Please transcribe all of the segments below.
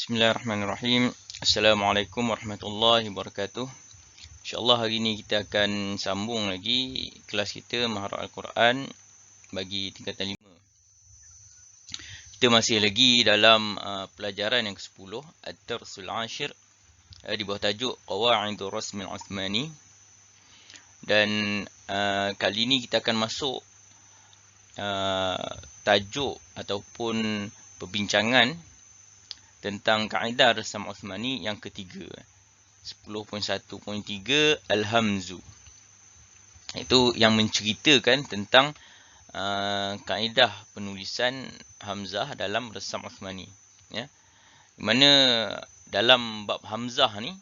Bismillahirrahmanirrahim. Assalamualaikum warahmatullahi wabarakatuh. InsyaAllah hari ini kita akan sambung lagi kelas kita Maharah Al-Quran bagi tingkatan 5. Kita masih lagi dalam pelajaran yang ke-10 Ad-Darsul Ashir di bawah tajuk Qawaidu Rasmil Uthmani. Dan kali ini kita akan masuk tajuk ataupun perbincangan tentang kaedah rasam Uthmani yang ketiga, 10.1.3 Al-Hamzu. Itu yang menceritakan tentang kaedah penulisan Hamzah dalam rasam Uthmani, ya. Di mana dalam bab Hamzah ni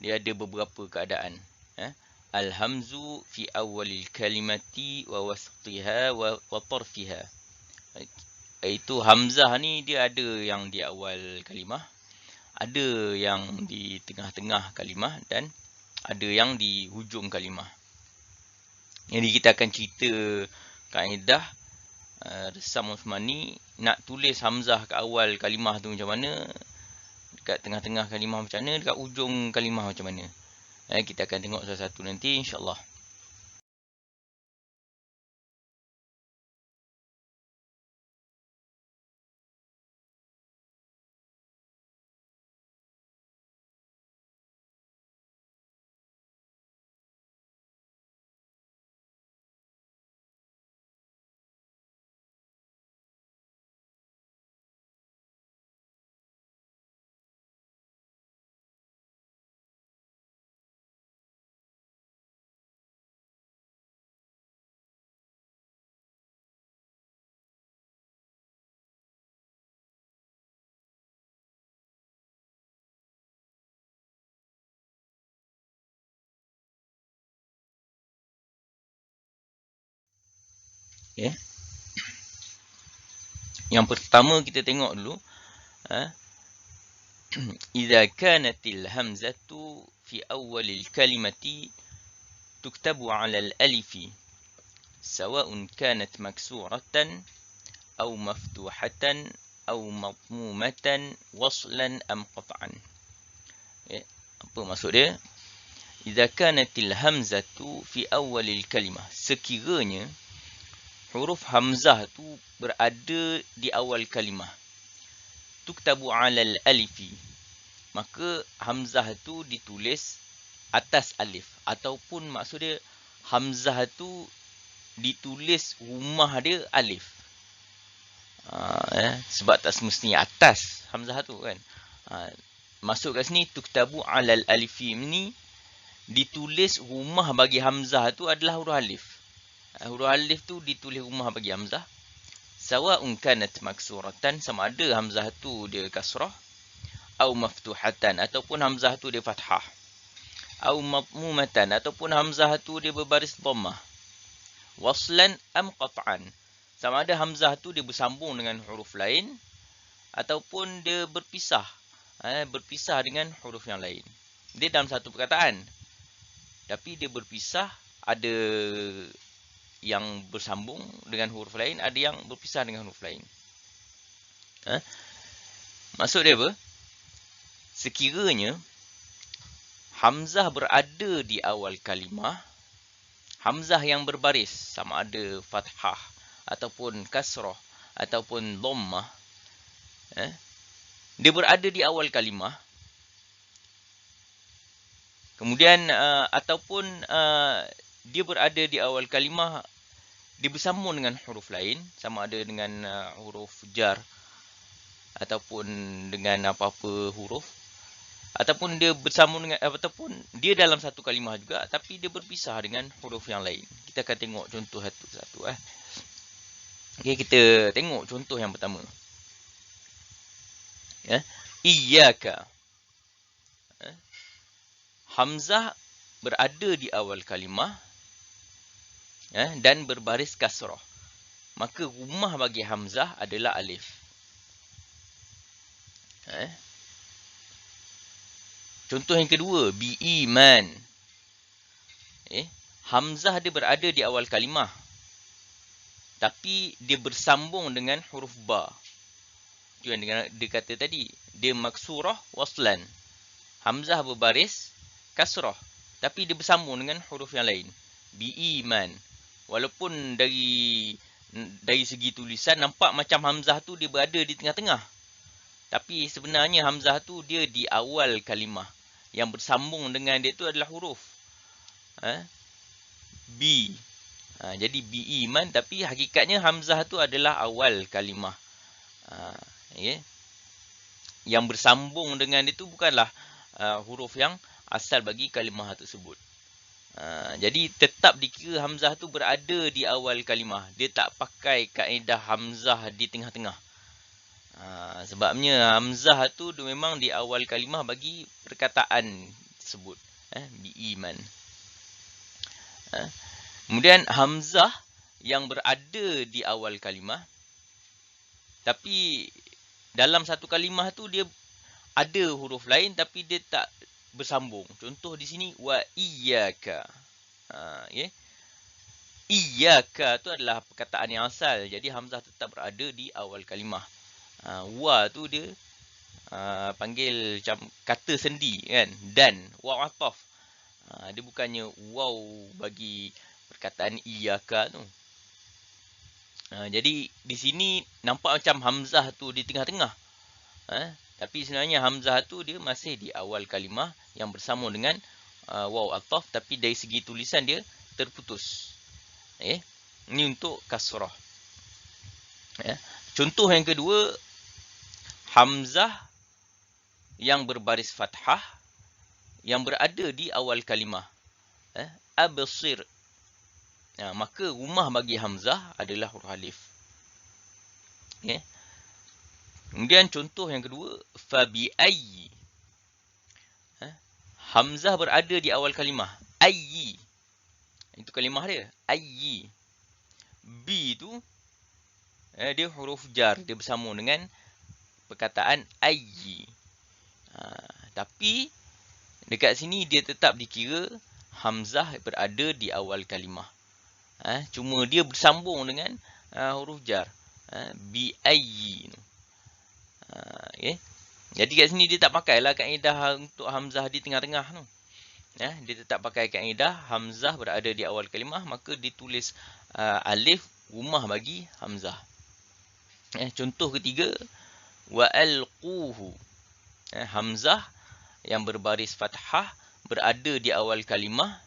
dia ada beberapa keadaan, ya. Al-Hamzu fi awalil kalimati wa wasatiha wa tarfiha. Iaitu Hamzah ni dia ada yang di awal kalimah, ada yang di tengah-tengah kalimah dan ada yang di hujung kalimah. Jadi kita akan cerita kaedah rasam Uthmani nak tulis Hamzah kat awal kalimah tu macam mana, dekat tengah-tengah kalimah macam mana, dekat hujung kalimah macam mana. Kita akan tengok satu-satu nanti insya-Allah. Okay. Yang pertama kita tengok dulu, idza kanatil hamzatu fi awwalil kalimati tuktabu 'ala al-alifi sawa'un kanat maksuratan aw maftuhatan aw madmumatan waslan am qat'an. Okay. Apa maksud dia? Idza kanatil hamzatu fi awwalil kalimah, sekiranya huruf hamzah tu berada di awal kalimah, tuktabu 'alal alifi, maka hamzah tu ditulis atas alif, ataupun maksud dia hamzah tu ditulis rumah dia alif. Sebab tak semestinya atas hamzah tu kan. Masuk kat sini tuktabu 'alal alifi ni ditulis rumah bagi hamzah tu adalah huruf alif. Huruf alif tu ditulis rumah bagi hamzah. Sawa'un kanat maksuratan, sama ada hamzah tu dia kasrah, au maftuhatan, ataupun hamzah tu dia fathah, au madmumatan, ataupun hamzah tu dia berbaris dhammah, waslan am qat'an, sama ada hamzah tu dia bersambung dengan huruf lain ataupun dia berpisah, berpisah dengan huruf yang lain. Dia dalam satu perkataan tapi dia berpisah, ada yang bersambung dengan huruf lain, ada yang berpisah dengan huruf lain. Maksud dia apa? Sekiranya hamzah berada di awal kalimah, hamzah yang berbaris, sama ada fathah ataupun kasrah ataupun dhammah, dia berada di awal kalimah. Kemudian ataupun dia berada di awal kalimah, dia bersambung dengan huruf lain, sama ada dengan huruf jar ataupun dengan apa-apa huruf, ataupun dia bersambung dengan, ataupun dia dalam satu kalimah juga tapi dia berpisah dengan huruf yang lain. Kita akan tengok contoh satu-satu. Okey, kita tengok contoh yang pertama. Iyyaka. Hamzah berada di awal kalimah dan berbaris kasrah, maka rumah bagi hamzah adalah alif. Contoh yang kedua, bi-iman. Hamzah dia berada di awal kalimah tapi dia bersambung dengan huruf ba. Itu yang dia kata tadi. Dia maksurah waslan. Hamzah berbaris kasrah. Tapi dia bersambung dengan huruf yang lain. Bi-iman. Walaupun dari segi tulisan nampak macam hamzah tu dia berada di tengah-tengah. Tapi sebenarnya hamzah tu dia di awal kalimah. Yang bersambung dengan dia tu adalah huruf. B. Jadi bi-iman, tapi hakikatnya hamzah tu adalah awal kalimah. Okay. Yang bersambung dengan itu bukanlah huruf yang asal bagi kalimah tersebut. Jadi tetap dikira hamzah tu berada di awal kalimah. Dia tak pakai kaedah hamzah di tengah-tengah. Sebabnya hamzah tu memang di awal kalimah bagi perkataan tersebut. Bi-iman. Kemudian hamzah yang berada di awal kalimah, tapi dalam satu kalimah tu dia ada huruf lain tapi dia tak bersambung. Contoh di sini wa iyyaka. Okay. Iyyaka tu adalah perkataan yang asal. Jadi hamzah tetap berada di awal kalimah. Wa tu dia panggil macam kata sendi kan, dan waw ataf. Dia bukannya waw bagi perkataan iyyaka tu. Jadi di sini nampak macam hamzah tu di tengah-tengah. Tapi sebenarnya hamzah tu dia masih di awal kalimah yang bersambung dengan waw ataf, tapi dari segi tulisan dia terputus. Ini untuk kasrah. Contoh yang kedua, hamzah yang berbaris fathah yang berada di awal kalimah. Absir. Maka rumah bagi hamzah adalah huruf alif. Kemudian contoh yang kedua, fabi ayyi. Hamzah berada di awal kalimah. Ayyi. Itu kalimah dia. Ayyi. B tu dia huruf jar. Dia bersambung dengan perkataan ayyi. Tapi dekat sini dia tetap dikira hamzah berada di awal kalimah. Cuma dia bersambung dengan huruf jar. Bi ayyi. Jadi kat sini dia tak pakailah kaedah untuk hamzah di tengah-tengah tu. Dia tetap pakai kaedah hamzah berada di awal kalimah, maka ditulis alif rumah bagi hamzah. Contoh ketiga, wa alquhu. Hamzah yang berbaris fathah berada di awal kalimah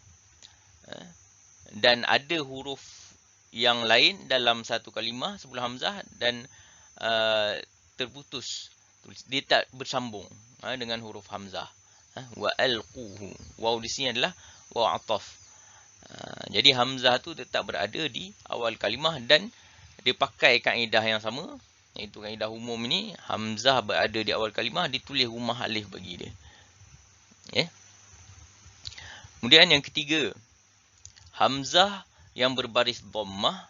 dan ada huruf yang lain dalam satu kalimah sebelum hamzah dan terputus. Dia tak bersambung dengan huruf hamzah. Wa alquhu. Waw di sini adalah waw ataf. Jadi hamzah tu tetap berada di awal kalimah dan dia pakai kaedah yang sama, iaitu kaedah umum ini. Hamzah berada di awal kalimah, ditulis rumah alif bagi dia. Kemudian yang ketiga, hamzah yang berbaris dhammah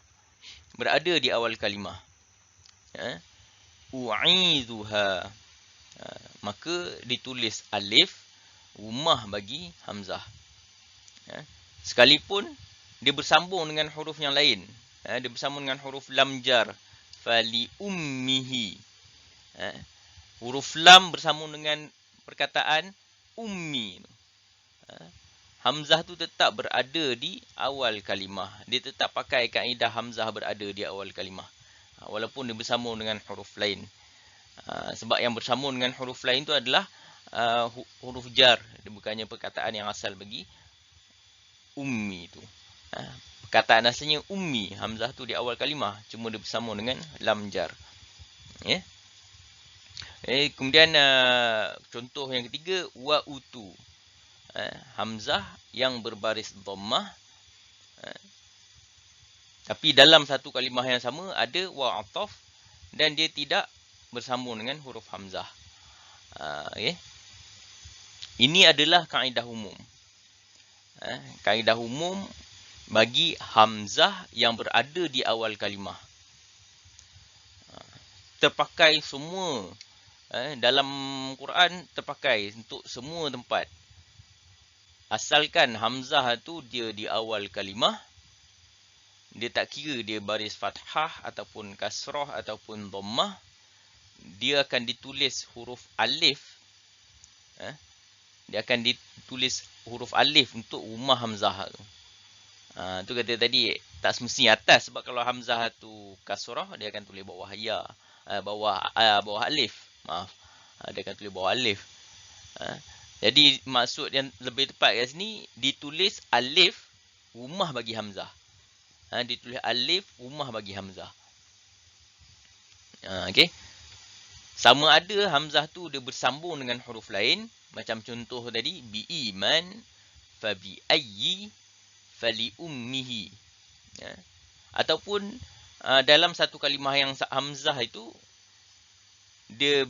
berada di awal kalimah. U'idzuha. Maka ditulis alif rumah bagi hamzah. Sekalipun dia bersambung dengan huruf yang lain. Dia bersambung dengan huruf lam jar. Fali ummihi. Huruf lam bersambung dengan perkataan ummi. Hamzah tu tetap berada di awal kalimah. Dia tetap pakai kaedah hamzah berada di awal kalimah. Walaupun dia bersambung dengan huruf lain. Sebab yang bersambung dengan huruf lain tu adalah huruf jar. Dia bukannya perkataan yang asal bagi ummi tu. Perkataan asalnya ummi. Hamzah tu di awal kalimah. Cuma dia bersambung dengan lam jar. Kemudian contoh yang ketiga, wa utu. Hamzah yang berbaris dhammah. Tapi dalam satu kalimah yang sama ada waw ataf dan dia tidak bersambung dengan huruf hamzah. Ini adalah kaedah umum. Kaedah umum bagi hamzah yang berada di awal kalimah. Terpakai semua. Dalam Quran terpakai untuk semua tempat. Asalkan hamzah tu dia di awal kalimah, dia tak kira dia baris fathah ataupun kasrah ataupun dhammah, dia akan ditulis huruf alif. Dia akan ditulis huruf alif untuk rumah hamzah tu. Tu kata tadi tak semestinya atas, sebab kalau hamzah tu kasrah dia akan tulis bawah ya, bawah alif. Maaf. Dia akan tulis bawah alif. Jadi maksud yang lebih tepat kat sini, ditulis alif rumah bagi hamzah. Ditulis alif rumah bagi hamzah. Okey. Sama ada hamzah tu dia bersambung dengan huruf lain, macam contoh tadi, bi iman, fa bi ayyi, fa li ummihi. Ataupun dalam satu kalimah yang hamzah itu, dia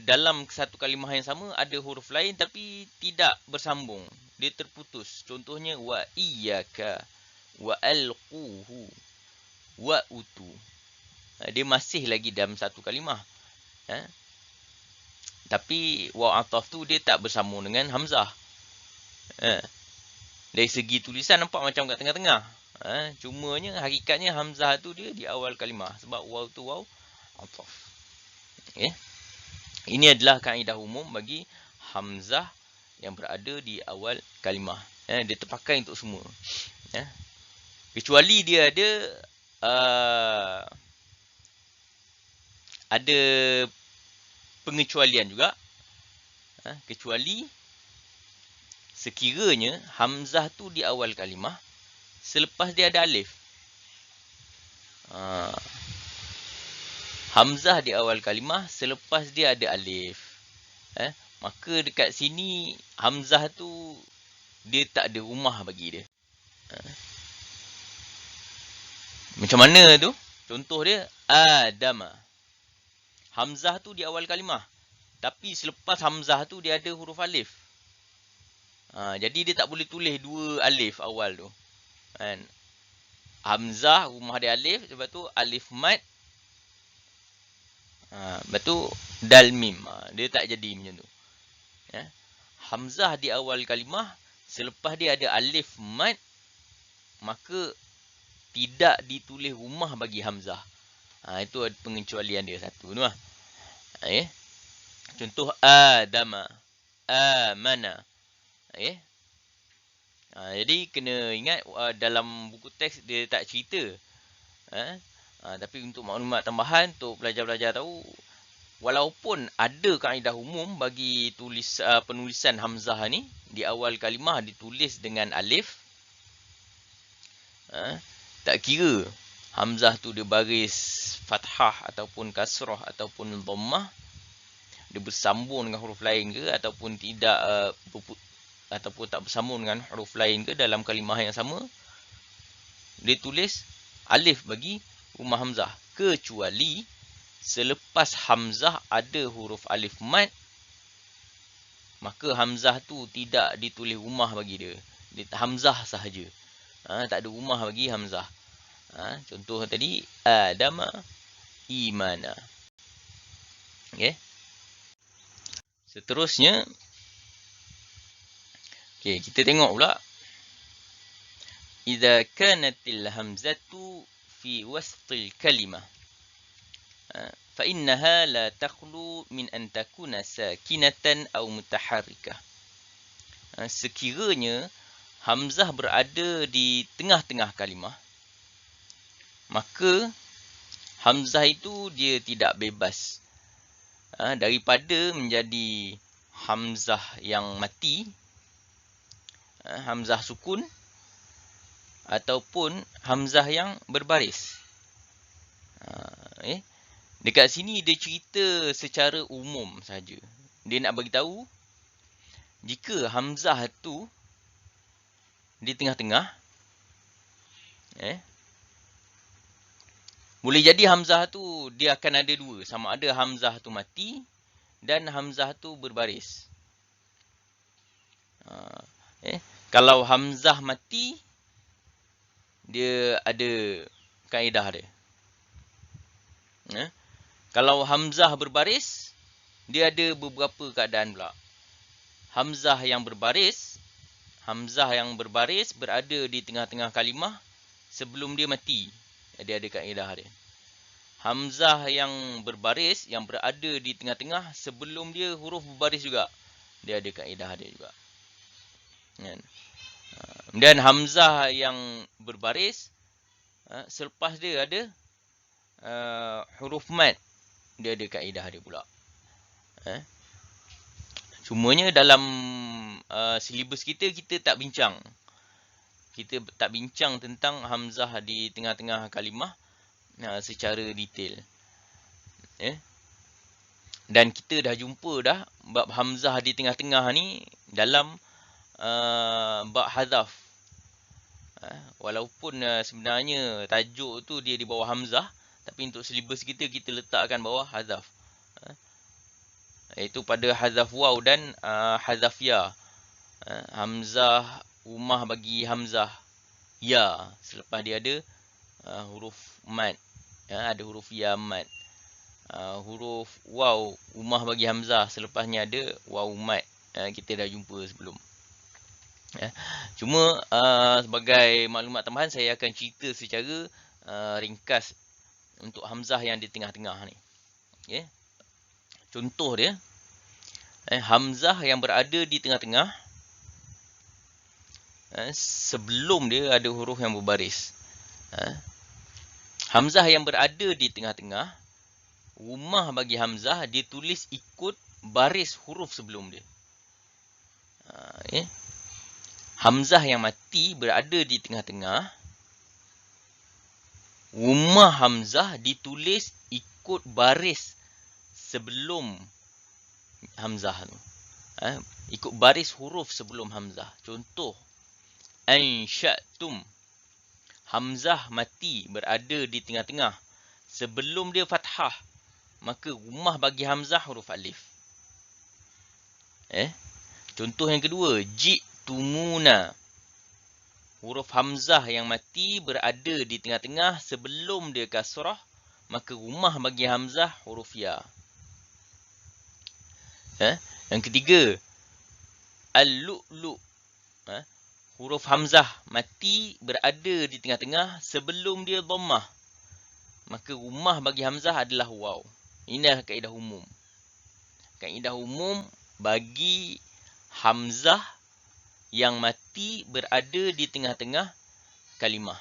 dalam satu kalimah yang sama ada huruf lain tapi tidak bersambung. Dia terputus. Contohnya wa iyyaka, wa alquhu, wa utu. Dia masih lagi dalam satu kalimah. Tapi waw ataf tu dia tak bersambung dengan hamzah. Dari segi tulisan nampak macam kat tengah-tengah. Cumanya hakikatnya hamzah tu dia di awal kalimah. Sebab waw tu waw ataf. Okay. Ini adalah kaedah umum bagi hamzah yang berada di awal kalimah. Dia terpakai untuk semua. Kecuali dia ada pengecualian juga. Kecuali sekiranya hamzah tu di awal kalimah, selepas dia ada alif. Hamzah di awal kalimah, selepas dia ada alif. Maka dekat sini hamzah tu dia tak ada rumah bagi dia. Macam mana tu? Contoh dia Adama. Hamzah tu di awal kalimah, tapi selepas hamzah tu dia ada huruf alif. Jadi dia tak boleh tulis dua alif awal tu. Hamzah rumah dia alif, lepas tu alif mat, lepas tu dal mim. Dia tak jadi macam tu. Hamzah di awal kalimah, selepas dia ada alif mat, maka tidak ditulis rumah bagi hamzah. Itu ada pengecualian dia satu tu lah. Contoh Adama, Amana. Jadi kena ingat dalam buku teks dia tak cerita. Tapi untuk maklumat tambahan, untuk pelajar-pelajar tahu, walaupun ada kaedah umum bagi penulisan hamzah ni, di awal kalimah ditulis dengan alif, tak kira hamzah tu dia baris fathah ataupun kasrah ataupun dhammah, dia bersambung dengan huruf lain ke ataupun tidak, ataupun tak bersambung dengan huruf lain ke dalam kalimah yang sama, dia tulis alif bagi rumah hamzah. Kecuali selepas hamzah ada huruf alif mat, maka hamzah tu tidak ditulis rumah bagi dia. Dia hamzah sahaja. Tak ada rumah bagi hamzah. Contoh tadi Adama, Imana. Okay. Seterusnya, okay, kita tengok pula. Idza kanatil hamzatu fi wastil kalimah, fa innaha la takhlu min an takuna sakinatan aw mutaharrikah. Sekiranya hamzah berada di tengah-tengah kalimah, maka hamzah itu dia tidak bebas daripada menjadi hamzah yang mati, hamzah sukun, ataupun hamzah yang berbaris. Dekat sini dia cerita secara umum saja. Dia nak bagi tahu jika hamzah tu di tengah-tengah, boleh jadi hamzah tu dia akan ada dua. Sama ada hamzah tu mati dan hamzah tu berbaris. Kalau hamzah mati, dia ada kaedah dia. Kalau hamzah berbaris, dia ada beberapa keadaan pula. Hamzah yang berbaris berada di tengah-tengah kalimah sebelum dia mati. Dia ada kaedah dia. hamzah yang berbaris, yang berada di tengah-tengah, sebelum dia huruf berbaris juga, dia ada kaedah dia juga. Kan? Kemudian hamzah yang berbaris, selepas dia ada huruf mad, dia ada kaedah dia pula. Cumanya dalam silibus kita tak bincang. Kita tak bincang tentang hamzah di tengah-tengah kalimah secara detail. Dan kita dah jumpa dah bab hamzah di tengah-tengah ni dalam bab hadaf. Walaupun sebenarnya tajuk tu dia di bawah hamzah, tapi untuk silibus kita letakkan bawah hadaf. Iaitu pada hadaf waw dan hadaf ya. Hamzah umah bagi hamzah ya, selepas dia ada huruf mad, ada huruf ya mad. Huruf waw umah bagi hamzah, selepasnya ada waw mad. Kita dah jumpa sebelum. Cuma sebagai maklumat tambahan, saya akan cerita secara ringkas untuk hamzah yang di tengah-tengah ni. Contoh dia, hamzah yang berada di tengah-tengah, sebelum dia ada huruf yang berbaris. Hamzah yang berada di tengah-tengah, rumah bagi hamzah ditulis ikut baris huruf sebelum dia. Hamzah yang mati berada di tengah-tengah, rumah hamzah ditulis ikut baris sebelum hamzah tu. Ikut baris huruf sebelum hamzah. Contoh, ansya'tum. Hamzah mati berada di tengah-tengah. Sebelum dia fathah, maka rumah bagi hamzah huruf alif. Contoh yang kedua, ji'tumuna. Huruf hamzah yang mati berada di tengah-tengah, sebelum dia kasrah, maka rumah bagi hamzah huruf ya. Yang ketiga, al-lu'lu'. Huruf hamzah mati berada di tengah-tengah, sebelum dia dhammah, maka rumah bagi hamzah adalah waw. Inilah kaedah umum. Kaedah umum bagi hamzah yang mati berada di tengah-tengah kalimah.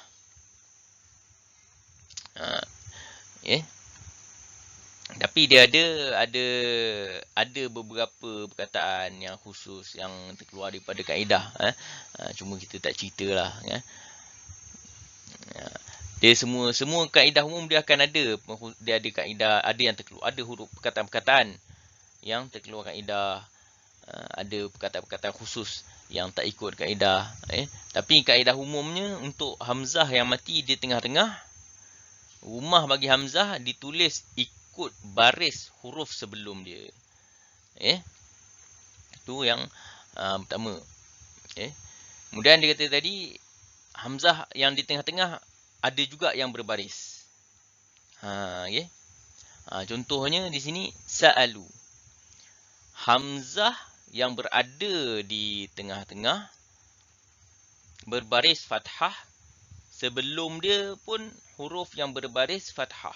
Tapi dia ada beberapa perkataan yang khusus yang terkeluar daripada kaedah. Cuma kita tak ceritalah. Dia semua kaedah umum dia akan ada. Dia ada kaedah, ada yang terkeluar, ada huruf perkataan-perkataan yang terkeluar kaedah. Ada perkataan-perkataan khusus yang tak ikut kaedah. Tapi kaedah umumnya untuk hamzah yang mati di tengah-tengah, rumah bagi hamzah ditulis ikut baris huruf sebelum dia. Itu yang pertama. Kemudian dia kata tadi, hamzah yang di tengah-tengah ada juga yang berbaris. Contohnya di sini, sa'alu. Hamzah yang berada di tengah-tengah berbaris fathah, sebelum dia pun huruf yang berbaris fathah.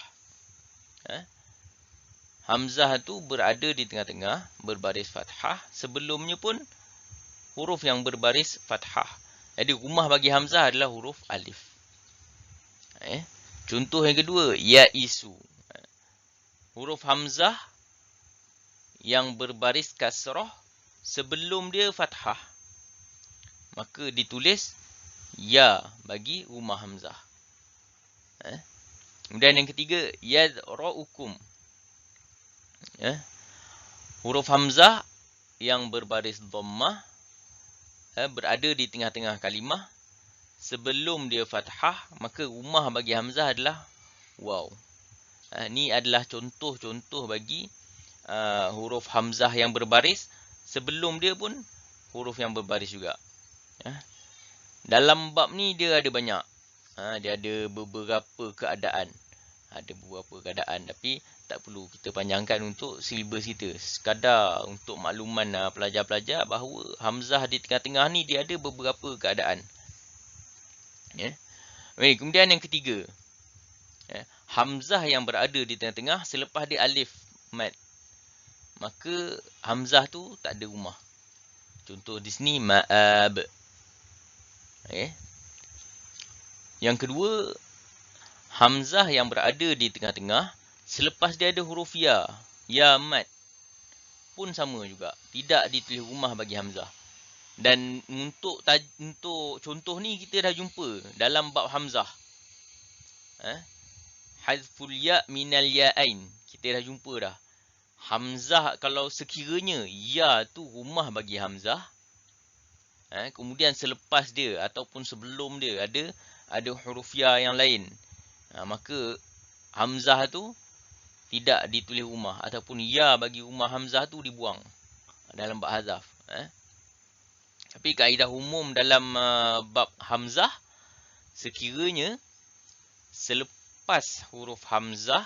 Hamzah tu berada di tengah-tengah, berbaris fathah, sebelumnya pun huruf yang berbaris fathah. Jadi rumah bagi hamzah adalah huruf alif. Contoh yang kedua, ya'isu. Huruf hamzah yang berbaris kasrah, sebelum dia fathah, maka ditulis ya bagi rumah hamzah. Kemudian yang ketiga, yadra'ukum. Huruf hamzah yang berbaris dhammah berada di tengah-tengah kalimah, sebelum dia fathah, maka rumah bagi hamzah adalah waw. Ni adalah contoh-contoh bagi huruf hamzah yang berbaris, sebelum dia pun huruf yang berbaris juga. Dalam bab ni dia ada banyak. Dia ada beberapa keadaan. Tapi tak perlu kita panjangkan untuk silibus kita. Sekadar untuk makluman pelajar-pelajar bahawa hamzah di tengah-tengah ni dia ada beberapa keadaan. Kemudian yang ketiga, hamzah yang berada di tengah-tengah selepas dia alif mad, maka hamzah tu tak ada rumah. Contoh di sini ma'ab. Okay. Yang kedua, hamzah yang berada di tengah-tengah selepas dia ada huruf ya, ya mad, pun sama juga, tidak ditulis rumah bagi hamzah. Dan untuk contoh ni kita dah jumpa dalam bab hamzah. Hazful ya minal ya'ain. Kita dah jumpa dah. Hamzah kalau sekiranya ya tu rumah bagi hamzah, kemudian selepas dia ataupun sebelum dia ada huruf ya yang lain, maka hamzah tu tidak ditulis rumah ataupun ya bagi rumah hamzah tu dibuang dalam bab hazaf. Tapi kaedah umum dalam bab hamzah, sekiranya selepas huruf hamzah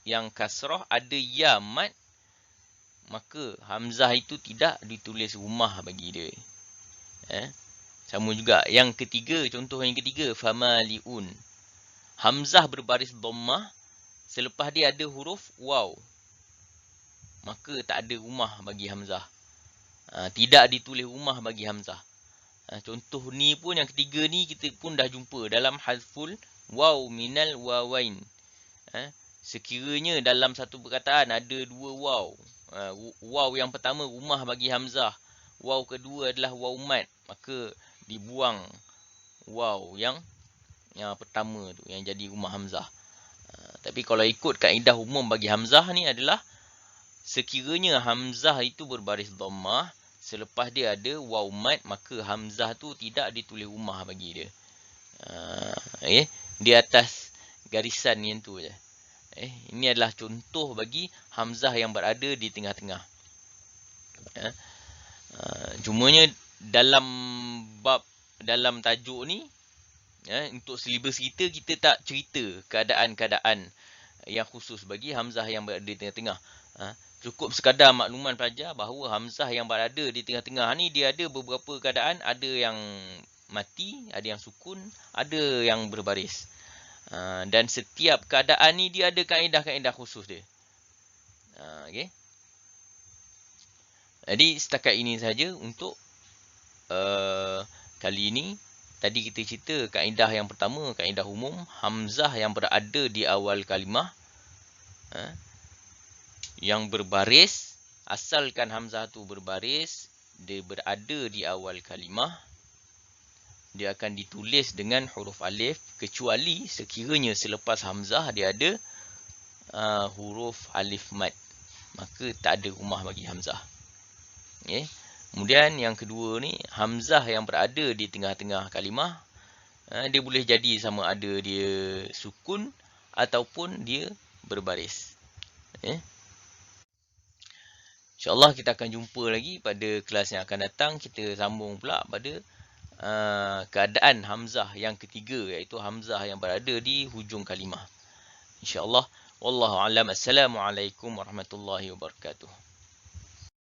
yang kasrah ada ya mad, maka hamzah itu tidak ditulis rumah bagi dia. Sama juga yang ketiga, contoh yang ketiga, famaliun. Hamzah berbaris dhammah selepas dia ada huruf waw, maka tak ada rumah bagi hamzah. Tidak ditulis rumah bagi hamzah. Contoh ni pun, yang ketiga ni kita pun dah jumpa dalam hazful waw minal wawain. Sekiranya dalam satu perkataan ada dua waw, waw yang pertama rumah bagi hamzah, waw kedua adalah waw mad, maka dibuang waw yang pertama tu yang jadi rumah hamzah. Tapi kalau ikut kaedah umum bagi hamzah ni adalah sekiranya hamzah itu berbaris dhammah selepas dia ada waw mad, maka hamzah tu tidak ditulis rumah bagi dia. Di atas garisan yang tu je. Ini adalah contoh bagi hamzah yang berada di tengah-tengah. Cumanya dalam tajuk ni, untuk silibus kita tak cerita keadaan-keadaan yang khusus bagi hamzah yang berada di tengah-tengah. Cukup sekadar makluman pelajar bahawa hamzah yang berada di tengah-tengah ni dia ada beberapa keadaan, ada yang mati, ada yang sukun, ada yang berbaris. Dan setiap keadaan ni dia ada kaedah-kaedah khusus dia. Okay. Jadi setakat ini saja untuk kali ini. Tadi kita cerita kaedah yang pertama, kaedah umum, hamzah yang berada di awal kalimah, yang berbaris, asalkan hamzah tu berbaris, dia berada di awal kalimah, dia akan ditulis dengan huruf alif, kecuali sekiranya selepas hamzah dia ada huruf alif mad, maka tak ada rumah bagi hamzah. Okay. Kemudian yang kedua ni, hamzah yang berada di tengah-tengah kalimah, dia boleh jadi sama ada dia sukun ataupun dia berbaris. InsyaAllah kita akan jumpa lagi pada kelas yang akan datang. Kita sambung pula pada keadaan hamzah yang ketiga, iaitu hamzah yang berada di hujung kalimah. InsyaAllah. Wallahu a'lam. Assalamualaikum warahmatullahi wabarakatuh.